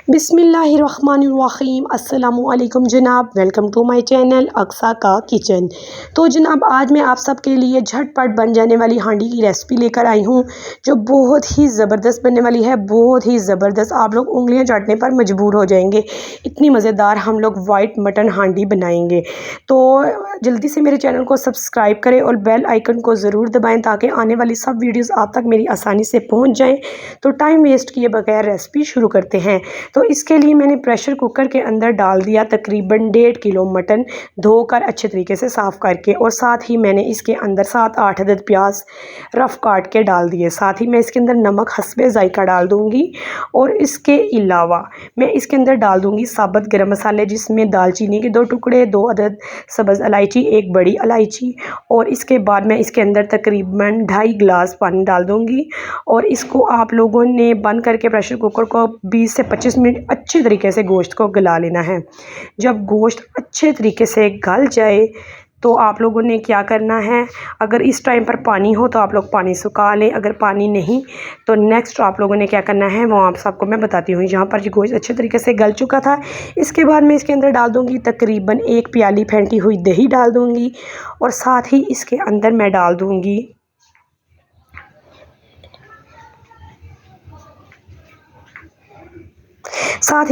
बिस्मिल्लाहिर्रहमानिर्रहीम अस्सलामुअलैकुम जनाब, welcome to my channel Aqsa का किचन। तो जनाब आज मैं आप सबके लिए झटपट बन जाने वाली हांडी की रेसिपी लेकर आई हूँ जो बहुत ही ज़बरदस्त बनने वाली है। बहुत ही ज़बरदस्त, आप लोग उंगलियां चाटने पर मजबूर हो जाएंगे। इतनी मज़ेदार हम लोग वाइट मटन हांडी बनाएंगे। तो जल्दी से मेरे चैनल को सब्सक्राइब करें और बेल आइकन को ज़रूर दबाएँ ताकि आने वाली सब वीडियोज़ आप तक मेरी आसानी से पहुँच जाएँ। तो टाइम वेस्ट किए बगैर रेसिपी शुरू करते हैं। तो इसके लिए मैंने प्रेशर कुकर के अंदर डाल दिया तकरीबन 1.5 किलो मटन, धोकर अच्छे तरीके से साफ़ करके, और साथ ही मैंने इसके अंदर 7-8 अदद प्याज रफ़ काट के डाल दिए। साथ ही मैं इसके अंदर नमक हस्बे ज़ायका डाल दूँगी और इसके अलावा मैं इसके अंदर डाल दूँगी साबुत गरम मसाले, जिसमें दालचीनी के 2 टुकड़े, 2 अदद सब्ज़ इलायची, 1 बड़ी इलायची, और इसके बाद मैं इसके अंदर तकरीबन 2.5 गिलास पानी डाल दूँगी। और इसको आप लोगों ने बंद करके प्रेशर कुकर को 20 से 25 मिनट अच्छे तरीके से गोश्त को गला लेना है। जब गोश्त अच्छे तरीके से गल जाए तो आप लोगों ने क्या करना है, अगर इस टाइम पर पानी हो तो आप लोग पानी सुखा लें, अगर पानी नहीं तो नेक्स्ट आप लोगों ने क्या करना है वो आप सबको मैं बताती हूँ। यहाँ पर ये गोश्त अच्छे तरीके से गल चुका था। इसके बाद मैं इसके अंदर डाल दूँगी तकरीबन 1 प्याली फेंटी हुई दही डाल दूँगी, और साथ ही इसके अंदर मैं डाल दूँगी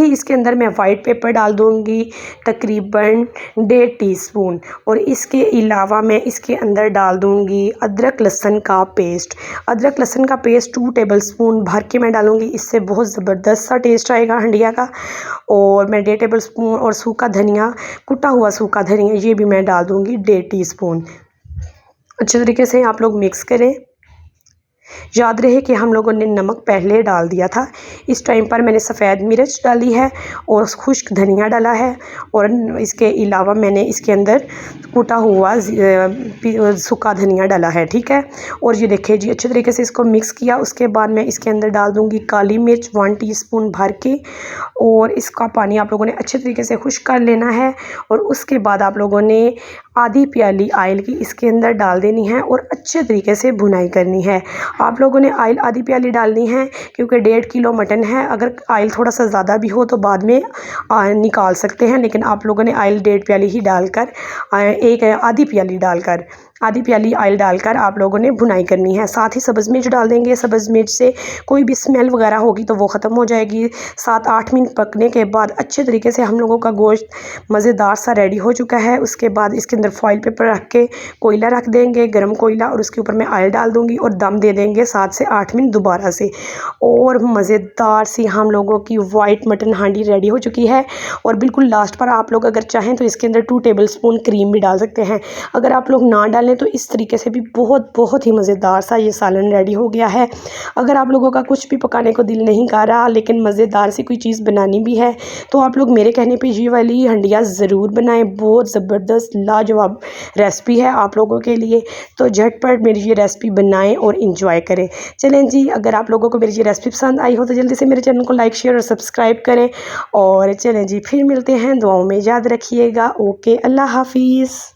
इसके अंदर मैं वाइट पेपर डाल दूँगी तकरीबन 1.5 टीस्पून, और इसके अलावा मैं इसके अंदर डाल दूँगी अदरक लहसुन का पेस्ट। अदरक लहसुन का पेस्ट 2 टेबलस्पून भर के मैं डालूँगी, इससे बहुत ज़बरदस्त सा टेस्ट आएगा हंडिया का। और मैं 1.5 टेबलस्पून, और सूखा धनिया, कुटा हुआ सूखा धनिया, ये भी मैं डाल दूँगी 1.5 टीस्पून। अच्छे तरीके से आप लोग मिक्स करें। याद रहे कि हम लोगों ने नमक पहले डाल दिया था। इस टाइम पर मैंने सफ़ेद मिर्च डाली है और खुश्क धनिया डाला है, और इसके अलावा मैंने इसके अंदर कूटा हुआ सूखा धनिया डाला है। ठीक है, और ये देखिए जी अच्छे तरीके से इसको मिक्स किया। उसके बाद मैं इसके अंदर डाल दूँगी काली मिर्च 1 टीस्पून भर के, और इसका पानी आप लोगों ने अच्छे तरीके से खुश्क कर लेना है। और उसके बाद आप लोगों ने आधी प्याली आयल की इसके अंदर डाल देनी है और अच्छे तरीके से भुनाई करनी है। आप लोगों ने आयल आधी प्याली डालनी है क्योंकि 1.5 किलो मटन है। अगर आयल थोड़ा सा ज़्यादा भी हो तो बाद में निकाल सकते हैं, लेकिन आप लोगों ने आयल 1.5 प्याली ही डालकर आधी प्याली आयल डालकर आप लोगों ने भुनाई करनी है। साथ ही सब्ज़ मिर्च डाल देंगे। सब्ज़ मिर्च से कोई भी स्मेल वगैरह होगी तो वो ख़त्म हो जाएगी। 7-8 मिनट पकने के बाद अच्छे तरीके से हम लोगों का गोश्त मज़ेदार सा रेडी हो चुका है। उसके बाद इसके अंदर फॉइल पेपर रख के कोयला रख देंगे, गरम कोयला, और उसके ऊपर मैं आयल डाल दूँगी और दम दे देंगे 7 से 8 मिनट दोबारा से। और मज़ेदार सी हम लोगों की वाइट मटन हांडी रेडी हो चुकी है। और बिल्कुल लास्ट पर आप लोग अगर चाहें तो इसके अंदर 2 टेबलस्पून क्रीम भी डाल सकते हैं। अगर आप लोग ना डालें तो इस तरीके से भी बहुत ही मज़ेदार सा ये सालन रेडी हो गया है। अगर आप लोगों का कुछ भी पकाने को दिल नहीं कर रहा लेकिन मज़ेदार सी कोई चीज़ बनानी भी है तो आप लोग मेरे कहने पे ये वाली हंडिया ज़रूर बनाएं। बहुत ज़बरदस्त लाजवाब रेसिपी है आप लोगों के लिए। तो झटपट मेरी ये रेसिपी बनाएं और इंजॉय करें। चलें जी, अगर आप लोगों को मेरी ये रेसिपी पसंद आई हो तो जल्दी से मेरे चैनल को लाइक, शेयर और सब्सक्राइब करें। और चलें जी, फिर मिलते हैं, दुआओं में याद रखिएगा। ओके, अल्लाह हाफिज़।